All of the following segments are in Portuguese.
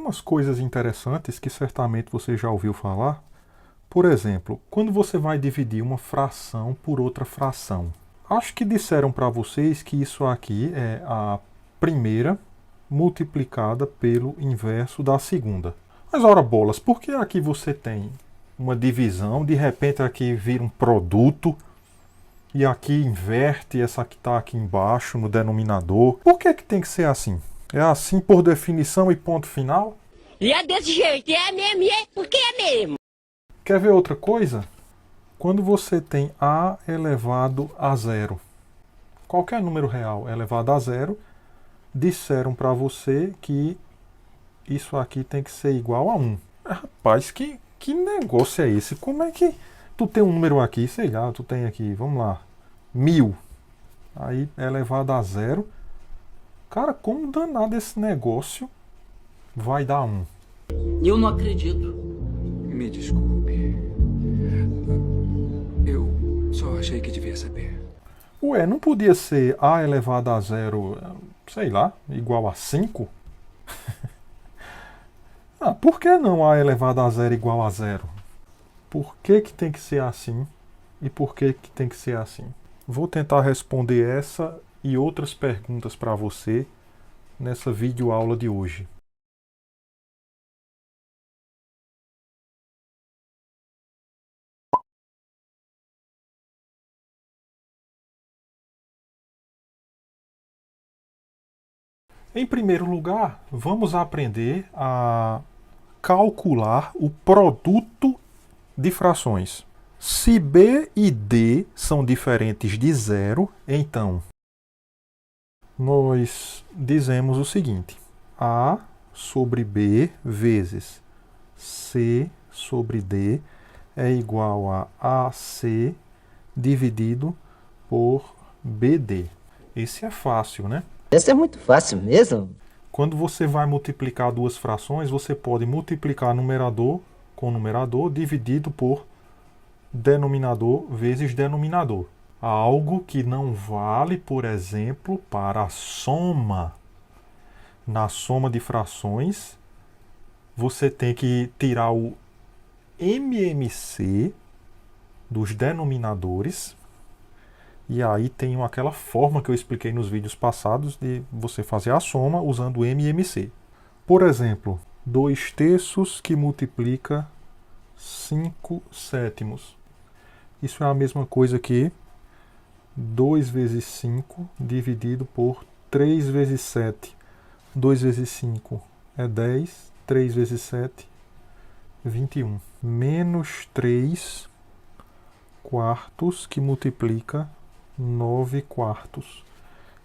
umas coisas interessantes que certamente você já ouviu falar. Por exemplo, quando você vai dividir uma fração por outra fração. Acho que disseram para vocês que isso aqui é a primeira multiplicada pelo inverso da segunda. Mas ora bolas, por que aqui você tem uma divisão, de repente aqui vira um produto e aqui inverte essa que está aqui embaixo no denominador? Por que tem que ser assim? É assim por definição e ponto final? E é desse jeito, é mesmo, e é porque é mesmo. Quer ver outra coisa? Quando você tem a elevado a zero, qualquer número real elevado a zero, disseram para você que isso aqui tem que ser igual a 1. Rapaz, que negócio é esse? Como é que tu tem um número aqui, sei lá, tu tem aqui, vamos lá, 1000. Aí é elevado a zero. Cara, como danado esse negócio vai dar 1? Eu não acredito. Me desculpe. Eu só achei que devia saber. Ué, não podia ser a elevado a zero, sei lá, igual a 5? Por que não a elevado a zero igual a zero? Por que tem que ser assim e por que tem que ser assim? Vou tentar responder essa e outras perguntas para você nessa videoaula de hoje. Em primeiro lugar, vamos aprender a calcular o produto de frações. Se B e D são diferentes de zero, então nós dizemos o seguinte: A sobre B vezes C sobre D é igual a AC dividido por BD. Esse é fácil, né? Essa é muito fácil mesmo. Quando você vai multiplicar duas frações, você pode multiplicar numerador com numerador dividido por denominador vezes denominador. Algo que não vale, por exemplo, para a soma. Na soma de frações, você tem que tirar o MMC dos denominadores. E aí tem aquela forma que eu expliquei nos vídeos passados de você fazer a soma usando o MMC. Por exemplo, 2/3 que multiplica 5/7. Isso é a mesma coisa que 2 vezes 5 dividido por 3 vezes 7. 2 vezes 5 é 10, 3 vezes 7, 21. Menos 3 quartos que multiplica 9/4.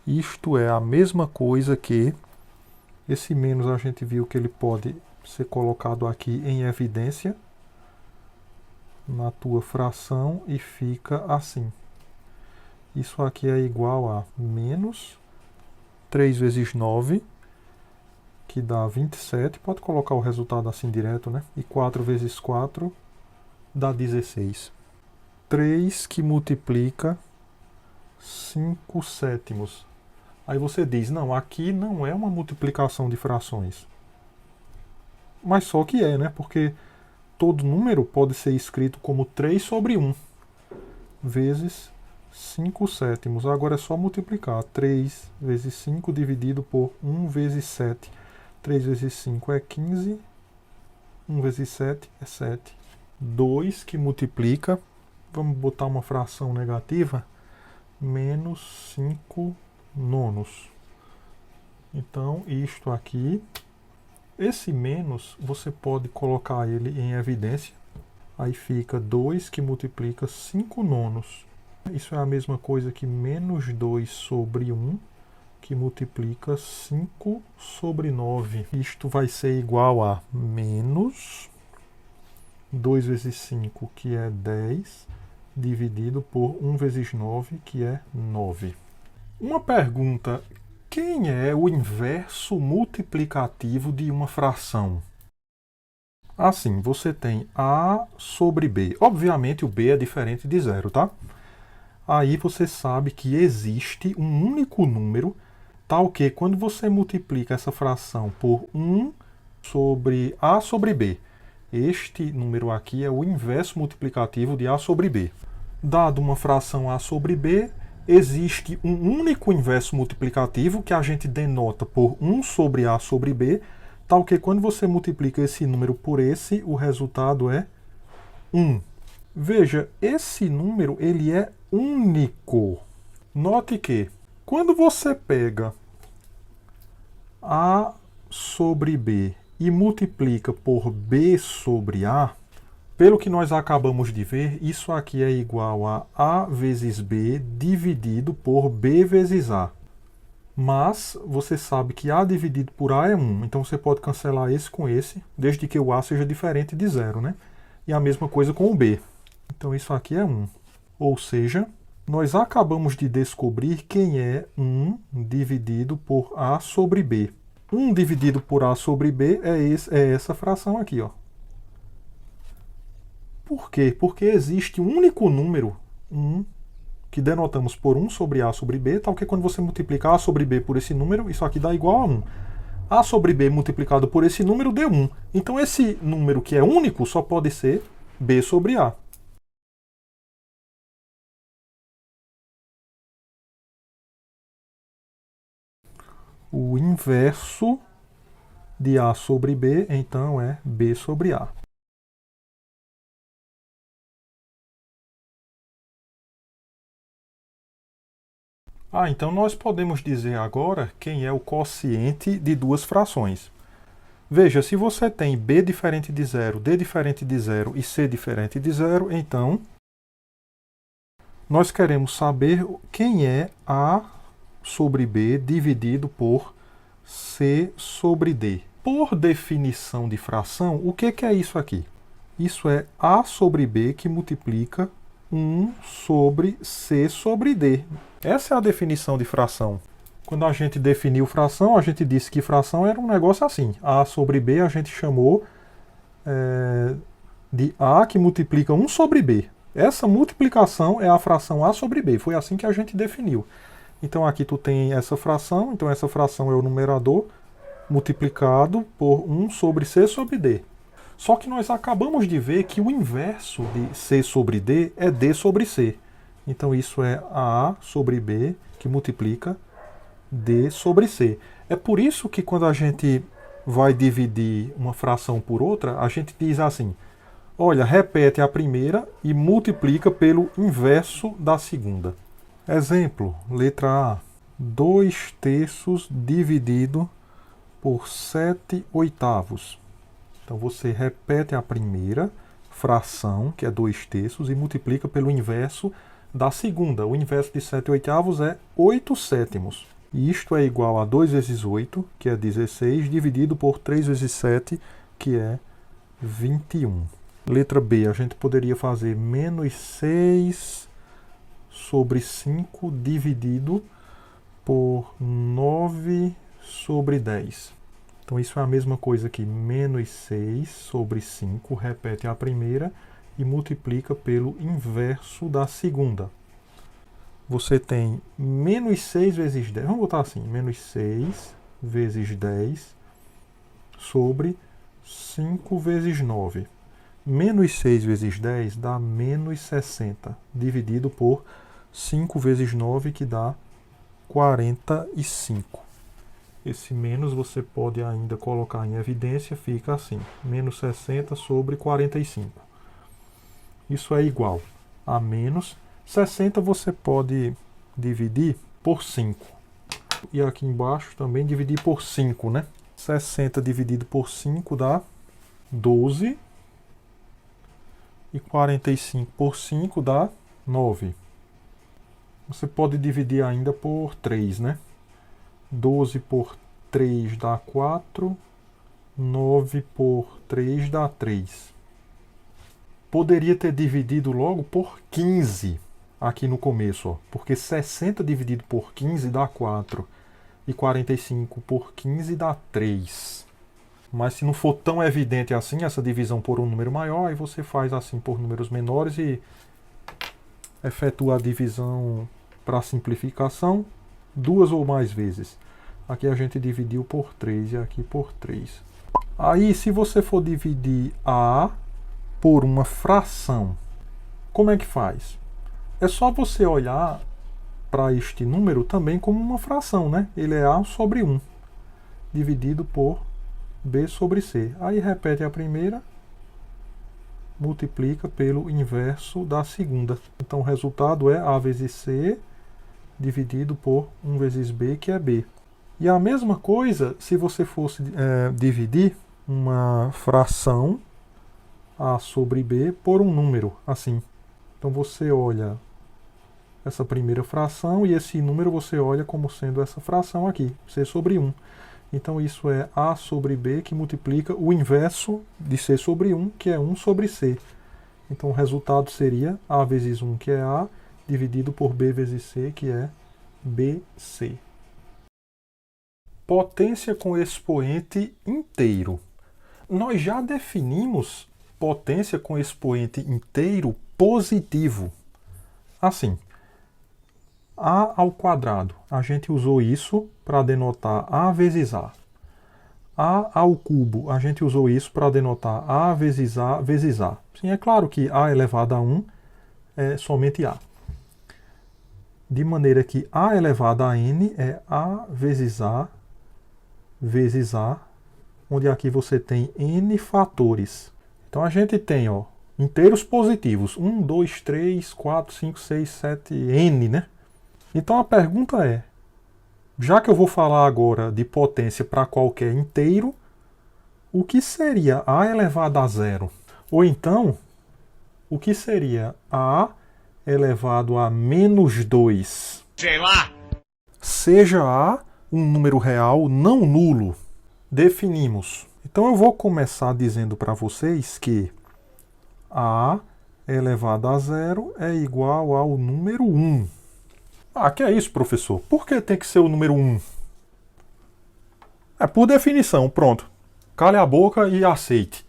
Isto é a mesma coisa que esse menos a gente viu que ele pode ser colocado aqui em evidência na tua fração e fica assim. Isso aqui é igual a menos 3 vezes 9, que dá 27. Pode colocar o resultado assim direto, né? E 4 vezes 4 dá 16. 3 que multiplica 5/7. Aí você diz, não, aqui não é uma multiplicação de frações. Mas só que é, né? Porque todo número pode ser escrito como 3 sobre 1 vezes 5/7. Agora é só multiplicar. 3 vezes 5 dividido por 1 vezes 7. 3 vezes 5 é 15. 1 vezes 7 é 7. 2 que multiplica, vamos botar uma fração negativa, menos 5 nonos. Então, isto aqui, esse menos, você pode colocar ele em evidência. Aí fica 2 que multiplica 5 nonos. Isso é a mesma coisa que menos 2 sobre 1, que multiplica 5 sobre 9. Isto vai ser igual a menos 2 vezes 5, que é 10, dividido por 1 vezes 9, que é 9. Uma pergunta: quem é o inverso multiplicativo de uma fração? Assim, você tem A sobre B. Obviamente o B é diferente de zero, tá? Aí você sabe que existe um único número, tal que quando você multiplica essa fração por 1 sobre A sobre B. Este número aqui é o inverso multiplicativo de A sobre B. Dado uma fração A sobre B, existe um único inverso multiplicativo que a gente denota por 1 sobre A sobre B, tal que quando você multiplica esse número por esse, o resultado é 1. Veja, esse número ele é único. Note que quando você pega A sobre B e multiplica por B sobre A, pelo que nós acabamos de ver, isso aqui é igual a A vezes B dividido por B vezes A. Mas você sabe que A dividido por A é 1, então você pode cancelar esse com esse, desde que o A seja diferente de 0, né? E a mesma coisa com o B. Então isso aqui é 1. Ou seja, nós acabamos de descobrir quem é 1 dividido por A sobre B. 1 dividido por A sobre B é essa fração aqui, ó. Por quê? Porque existe um único número, 1, que denotamos por 1 sobre A sobre B, tal que quando você multiplicar A sobre B por esse número, isso aqui dá igual a 1. A sobre B multiplicado por esse número deu 1. Então esse número que é único só pode ser B sobre A. O inverso de A sobre B, então, é B sobre A. Então nós podemos dizer agora quem é o quociente de duas frações. Veja, se você tem B diferente de 0, D diferente de 0 e C diferente de 0, então nós queremos saber quem é A sobre B dividido por C sobre D. Por definição de fração, o que é isso aqui? Isso é A sobre B que multiplica 1 sobre C sobre D. Essa é a definição de fração. Quando a gente definiu fração, a gente disse que fração era um negócio assim. A sobre B a gente chamou de A que multiplica 1 sobre B. Essa multiplicação é a fração A sobre B. Foi assim que a gente definiu. Então aqui tu tem essa fração, então essa fração é o numerador multiplicado por 1 sobre C sobre D. Só que nós acabamos de ver que o inverso de C sobre D é D sobre C. Então isso é A sobre B que multiplica D sobre C. É por isso que quando a gente vai dividir uma fração por outra, a gente diz assim, olha, repete a primeira e multiplica pelo inverso da segunda. Exemplo, letra A, 2/3 dividido por 7/8. Então você repete a primeira fração, que é 2/3, e multiplica pelo inverso da segunda. O inverso de 7/8 é 8/7. E isto é igual a 2 vezes 8, que é 16, dividido por 3 vezes 7, que é 21. Letra B, a gente poderia fazer menos 6 sobre 5 dividido por 9 sobre 10. Então isso é a mesma coisa que menos 6 sobre 5, repete a primeira e multiplica pelo inverso da segunda. Você tem menos 6 vezes 10, vamos botar assim, menos 6 vezes 10 sobre 5 vezes 9. Menos 6 vezes 10 dá menos 60, dividido por 5 vezes 9, que dá 45. Esse menos você pode ainda colocar em evidência, fica assim, menos 60 sobre 45. Isso é igual a menos 60, você pode dividir por 5. E aqui embaixo também dividir por 5, né? 60 dividido por 5 dá 12. E 45 por 5 dá 9. Você pode dividir ainda por 3, né? 12 por 3 dá 4. 9 por 3 dá 3. Poderia ter dividido logo por 15 aqui no começo, ó, porque 60 dividido por 15 dá 4. E 45 por 15 dá 3. Mas se não for tão evidente assim, essa divisão por um número maior, aí você faz assim por números menores e efetua a divisão para simplificação 2 ou mais vezes. Aqui a gente dividiu por 3 e aqui por 3. Aí, se você for dividir A por uma fração, como é que faz? É só você olhar para este número também como uma fração, né? Ele é A sobre 1, dividido por B sobre C. Aí repete a primeira, multiplica pelo inverso da segunda. Então o resultado é A vezes C dividido por 1 vezes B, que é B. E a mesma coisa se você fosse dividir uma fração A sobre B por um número, assim. Então você olha essa primeira fração e esse número você olha como sendo essa fração aqui, C sobre 1. Então isso é A sobre B que multiplica o inverso de C sobre 1, que é 1 sobre C. Então o resultado seria A vezes 1, que é A, dividido por B vezes C, que é BC. Potência com expoente inteiro. Nós já definimos potência com expoente inteiro positivo. Assim, A ao quadrado. A gente usou isso para denotar A vezes A. A ao cubo. A gente usou isso para denotar A vezes A vezes A. Sim, é claro que A elevado a 1 é somente A. De maneira que A elevado a N é A vezes A, onde aqui você tem N fatores. Então a gente tem, ó, inteiros positivos. 1, 2, 3, 4, 5, 6, 7, N, né? Então a pergunta é, já que eu vou falar agora de potência para qualquer inteiro, o que seria A elevado a zero? Ou então, o que seria A elevado a menos 2? Sei lá. Seja A um número real não nulo. Definimos. Então eu vou começar dizendo para vocês que A elevado a zero é igual ao número 1. Ah, que é isso, professor? Por que tem que ser o número 1? É por definição, pronto. Cale a boca e aceite.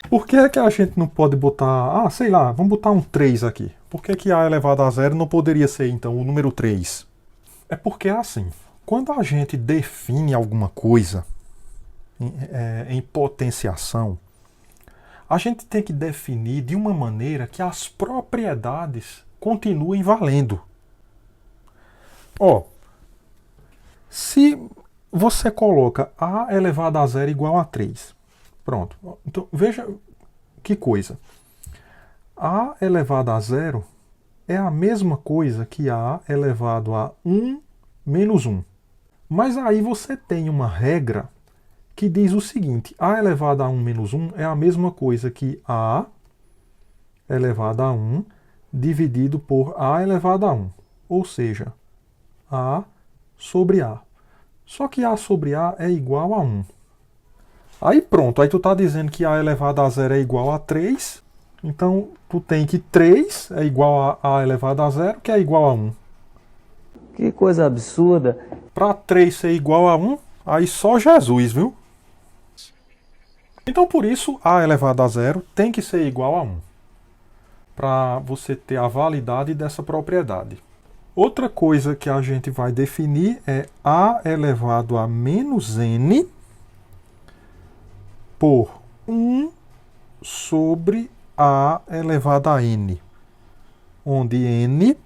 Por que é que a gente não pode botar... sei lá, vamos botar um 3 aqui. Por que que A elevado a zero não poderia ser, então, o número 3? É porque é assim. Quando a gente define alguma coisa em potenciação, a gente tem que definir de uma maneira que as propriedades continuem valendo. Ó, se você coloca A elevado a zero igual a 3, pronto. Então, veja que coisa. A elevado a zero é a mesma coisa que A elevado a 1 menos 1. Mas aí você tem uma regra que diz o seguinte: A elevado a 1 menos 1 é a mesma coisa que A elevado a 1 dividido por A elevado a 1. Ou seja, A sobre A. Só que A sobre A é igual a 1. Aí pronto, aí tu está dizendo que A elevado a zero é igual a 3. Então tu tem que 3 é igual a A elevado a zero, que é igual a 1. Que coisa absurda. Para 3 ser igual a 1, aí só Jesus, viu? Então por isso A elevado a zero tem que ser igual a 1. Para você ter a validade dessa propriedade. Outra coisa que a gente vai definir é A elevado a menos N por 1 sobre A elevado a N, onde N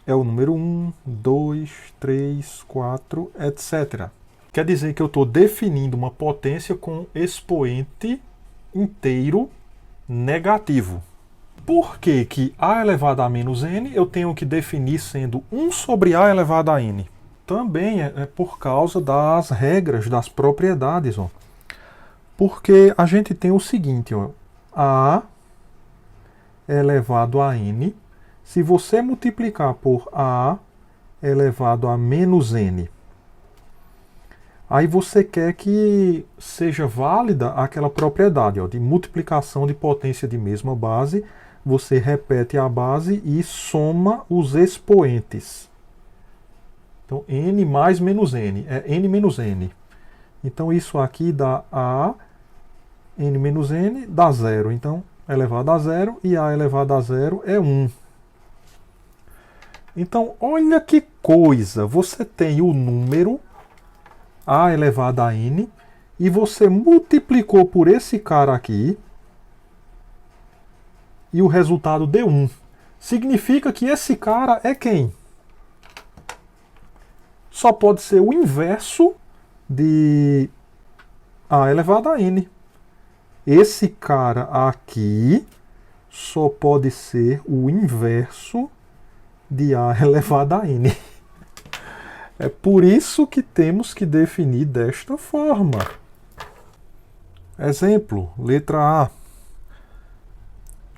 é o número 1, 2, 3, 4, etc. Quer dizer que eu estou definindo uma potência com expoente inteiro negativo. Por que que A elevado a menos N eu tenho que definir sendo 1 sobre A elevado a N? Também é por causa das regras, das propriedades. Ó. Porque a gente tem o seguinte, ó, A elevado a N, se você multiplicar por A elevado a menos N, aí você quer que seja válida aquela propriedade, ó, de multiplicação de potência de mesma base. Você repete a base e soma os expoentes. Então, N mais menos N, é N menos N. Então, isso aqui dá A, N menos N, dá 0. Então, elevado a 0 e A elevado a 0 é 1. Então, olha que coisa. Você tem o número A elevado a N, e você multiplicou por esse cara aqui, e o resultado deu 1. Significa que esse cara é quem? Só pode ser o inverso de A elevado a N. Esse cara aqui só pode ser o inverso de A elevado a N. É por isso que temos que definir desta forma. Exemplo, letra A.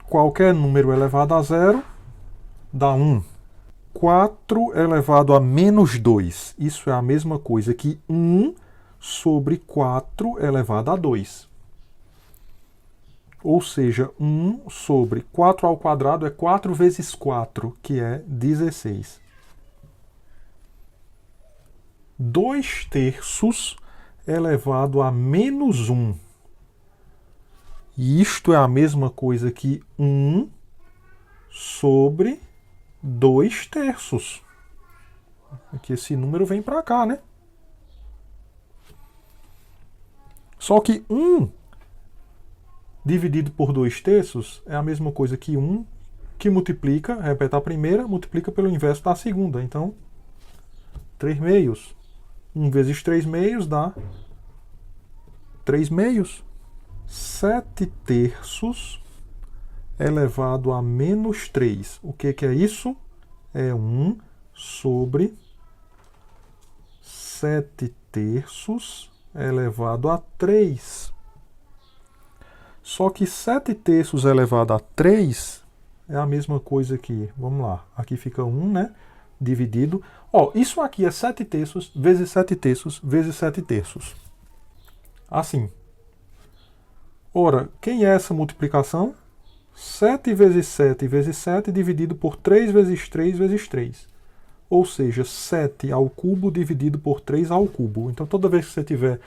Qualquer número elevado a zero dá 1. 4 elevado a menos 2. Isso é a mesma coisa que 1 sobre 4 elevado a 2. Ou seja, 1 sobre 4 ao quadrado é 4 vezes 4, que é 16. 2 terços elevado a menos 1. E isto é a mesma coisa que 1 sobre 2 terços. Aqui esse número vem para cá, né? Só que 1 dividido por 2 terços é a mesma coisa que 1 que multiplica, repete a primeira, multiplica pelo inverso da segunda. Então, 3 meios. 1 vezes 3 meios dá 3 meios. 7 terços elevado a menos 3. O que é isso? É 1 sobre 7 terços elevado a 3. Só que 7 terços elevado a 3 é a mesma coisa que, vamos lá, aqui fica 1, né? Dividido. Ó, isso aqui é 7 terços vezes 7 terços vezes 7 terços. Assim. Ora, quem é essa multiplicação? 7 vezes 7 vezes 7 dividido por 3 vezes 3 vezes 3. Ou seja, 7 ao cubo dividido por 3 ao cubo. Então, toda vez que você tiver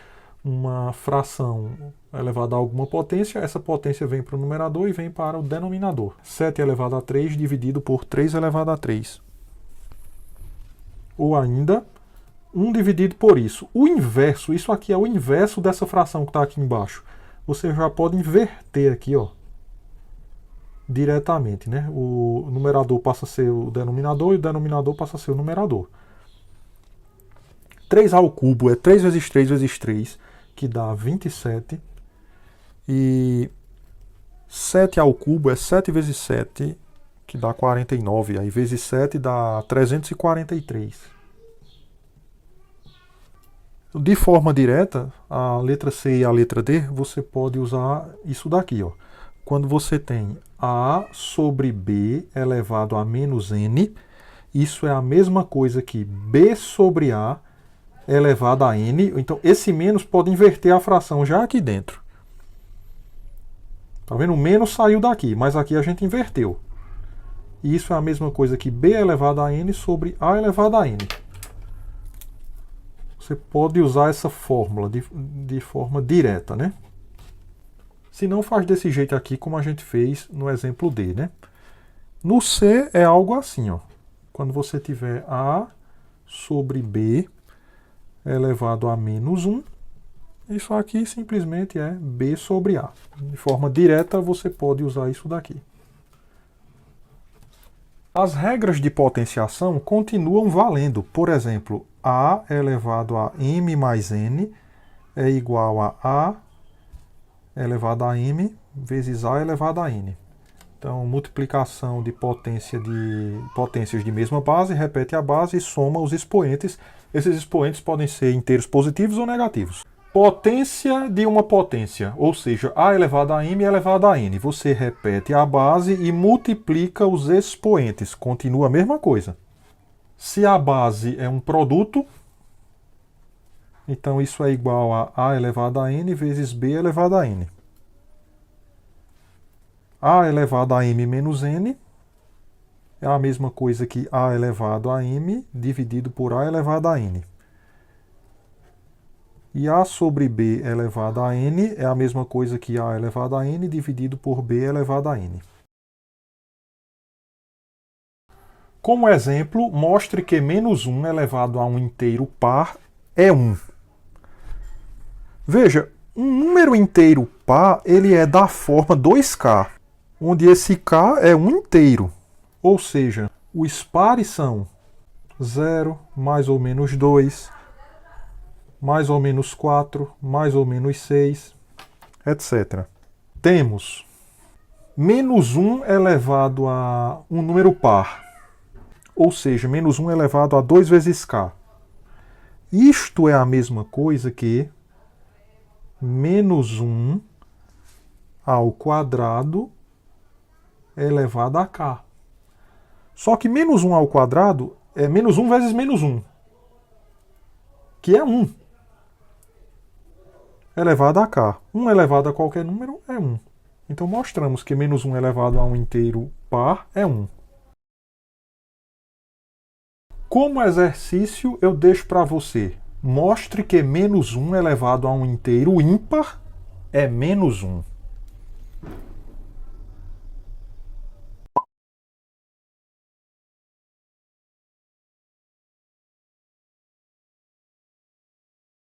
uma fração elevada a alguma potência, essa potência vem para o numerador e vem para o denominador. 7 elevado a 3 dividido por 3 elevado a 3. Ou ainda, 1 dividido por isso. O inverso, isso aqui é o inverso dessa fração que está aqui embaixo. Você já pode inverter aqui, ó, diretamente, né? O numerador passa a ser o denominador e o denominador passa a ser o numerador. 3 ao cubo é 3 vezes 3 vezes 3, que dá 27. E 7 ao cubo é 7 vezes 7, que dá 49. Aí vezes 7 dá 343. De forma direta, a letra C e a letra D, você pode usar isso daqui, ó. Quando você tem A sobre B elevado a menos N, isso é a mesma coisa que B sobre A elevado a N. Então, esse menos pode inverter a fração já aqui dentro. Tá vendo? O menos saiu daqui, mas aqui a gente inverteu. E isso é a mesma coisa que B elevado a N sobre A elevado a N. Você pode usar essa fórmula de forma direta, né? Se não, faz desse jeito aqui, como a gente fez no exemplo D, né? No C é algo assim, ó. Quando você tiver A sobre B elevado a menos 1, isso aqui simplesmente é B sobre A. De forma direta, você pode usar isso daqui. As regras de potenciação continuam valendo. Por exemplo, A elevado a M mais N é igual a A elevado a M vezes A elevado a N. Então, multiplicação de potências de mesma base, repete a base e soma os expoentes. Esses expoentes podem ser inteiros positivos ou negativos. Potência de uma potência, ou seja, A elevado a M elevado a N. Você repete a base e multiplica os expoentes. Continua a mesma coisa. Se a base é um produto, então isso é igual a elevado a N vezes B elevado a N. A elevado a M menos N é a mesma coisa que A elevado a M dividido por A elevado a N. E A sobre B elevado a N é a mesma coisa que A elevado a N dividido por B elevado a N. Como exemplo, mostre que menos 1 elevado a um inteiro par é 1. Veja, um número inteiro par, ele é da forma 2k, onde esse k é um inteiro. Ou seja, os pares são 0, mais ou menos 2, mais ou menos 4, mais ou menos 6, etc. Temos menos 1 elevado a um número par, ou seja, menos 1 elevado a 2 vezes k. Isto é a mesma coisa que menos 1 ao quadrado elevado a k. Só que menos 1 ao quadrado é menos 1 vezes menos 1, que é 1, elevado a k. 1 elevado a qualquer número é 1. Então mostramos que menos 1 elevado a um inteiro par é 1. Como exercício, eu deixo para você. Mostre que menos 1 elevado a um inteiro ímpar é menos 1.